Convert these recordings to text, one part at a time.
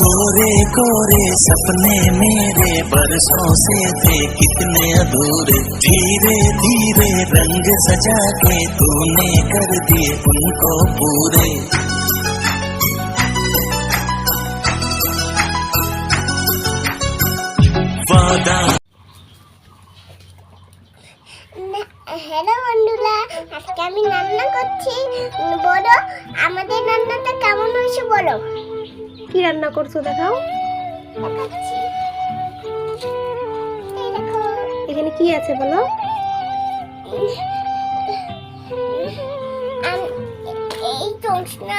कोरे कोरे सपने मेरे बरसों से थे कितने अधूरे, धीरे धीरे रंग सजा के तूने कर दिए उनको पूरे। वादा। হ্যালো বন্ধুরা, আজকে আমি রান্না করছি। বলো আমাদের রান্নাটা কেমন হয়েছে বলো। কি রান্না করছো দেখাও। দেখাচ্ছি, এই দেখো। এখানে কি আছে বলো। এই টমেটো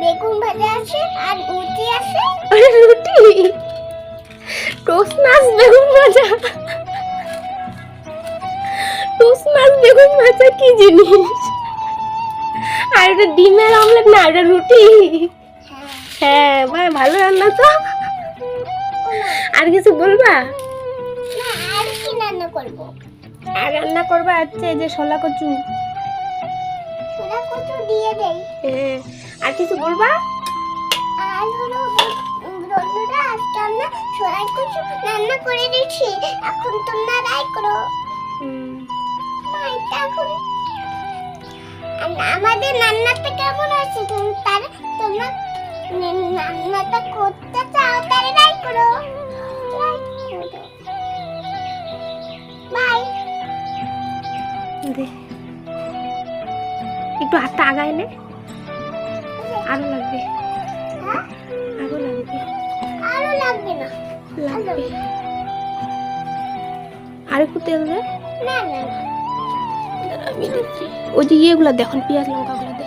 বেগুন ভাজা আছে আর রুটি আছে। রুটি, টোস্ট মাছ বেগুন ভাজা। টোস্ট মাছ বেগুন ভাজা কি জিনিস? আর এটা ডিমের অমলেট না, এটা রুটি। হ্যাঁ ভাই, ভালো রান্না তো। আর কিছু বলবা? না, আর কি রান্না করব? আর রান্না করবা হচ্ছে যে শোলা কচু। শোলা কচু দিয়ে দেই। হ্যাঁ, আর কিছু বলবা? আর হলো বন্ধুরা, আজকে আমরা শোলা কচু রান্না করে দিচ্ছি। এখন তোমরা রাই করো। এখন আমাদের রান্নাটা কেমন হয়েছে তোমরা রান্নাটা করতে চাও তাহলে লাইক করো। বাই। একটু হাতটা আগায় নে, আরো লাগবে। আরো লাগবে। আরো লাগবে না, লাগবে। আর একটু তেল দে। না না না, আমি দিচ্ছি। ওই যে ইয়েগুলো দেখুন, পেঁয়াজ লঙ্কাগুলো দে।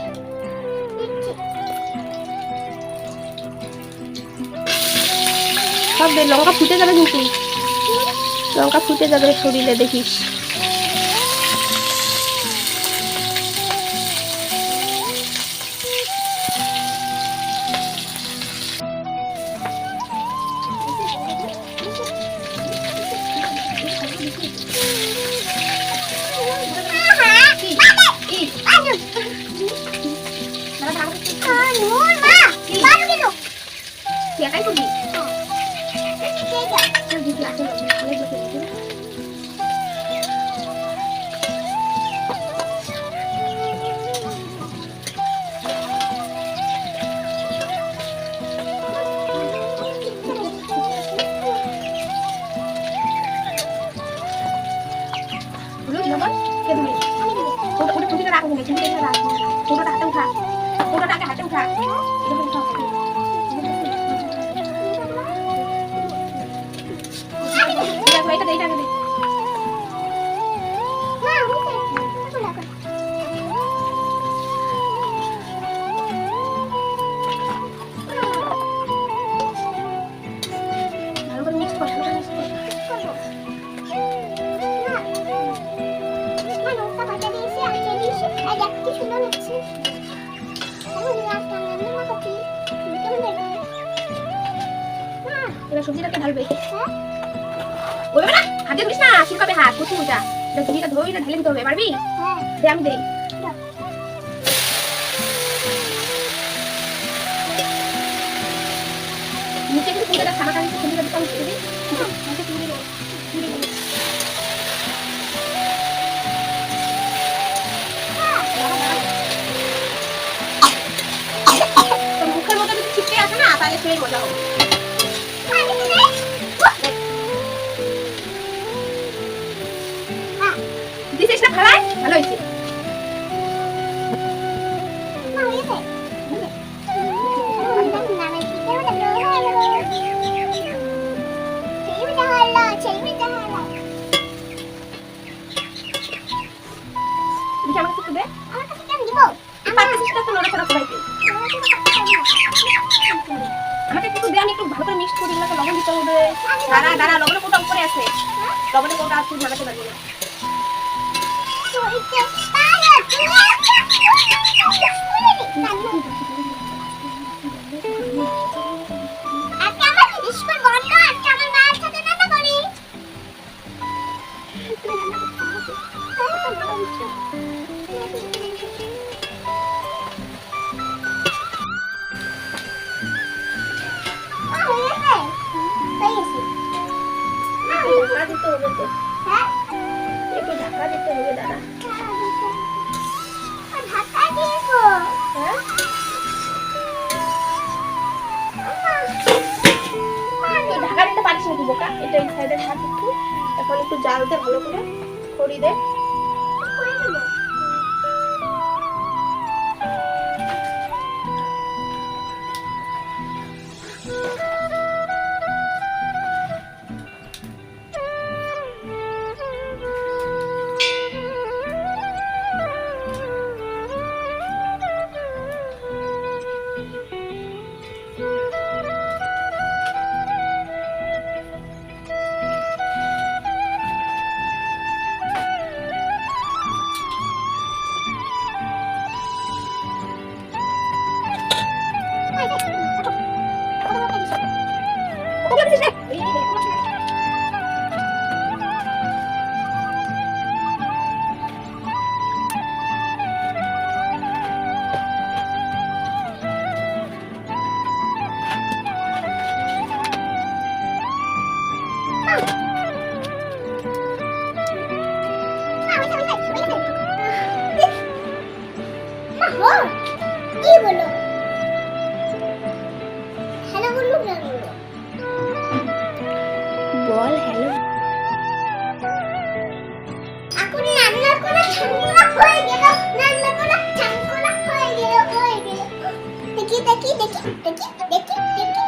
সব দে, লঙ্কা ফুটে যাবে কিন্তু। লঙ্কা ফুটে যাবে শরীরে, দেখিস। সবজিটাকে ঢালবে। ওইভাবে না, হাতে ধরিস না, শুকাবে হাত। কচুটা সবজিটা ধরে ঢেলে দিতে হবে, পারবি? দে, আমি দেই। নিচে কিন্তু পুরোটা খানা খানি সবজিটা দিতে হবে। তোর মুখের মধ্যে যদি ছিটকে আসে না, তাহলে সেই মজা হবে। দিছিস না খালাই? ভালো হয়েছে। আমাকে একটু দে, আমি একটু ভালো করে মিক্স করে দিলাম। লবণ দিতে হবে। দাঁড়া দাঁড়া, লবণের কোটা উপরে আছে। লবণের কোটা তুই লাগাতে পারবি না। দিতে হবে তো, হ্যাঁ একটু ঢাকা দিতে হবে দাদা। ঢাকা দিব হ্যাঁ তুই ঢাকা দিতে পারিস নাকি বোকা? এটা এই সাইডে থাক একটু, এখন একটু জাল দে ভালো করে, খড়ি দে। করে দেবো কি বলো হ্যালো বললো না বললো বল হ্যালো। এখন রান্না করা ঠান্ডা হয়ে গেল রান্না করা ঠান্ডা হয়ে গেল দেখি দেখি দেখি দেখি দেখি দেখি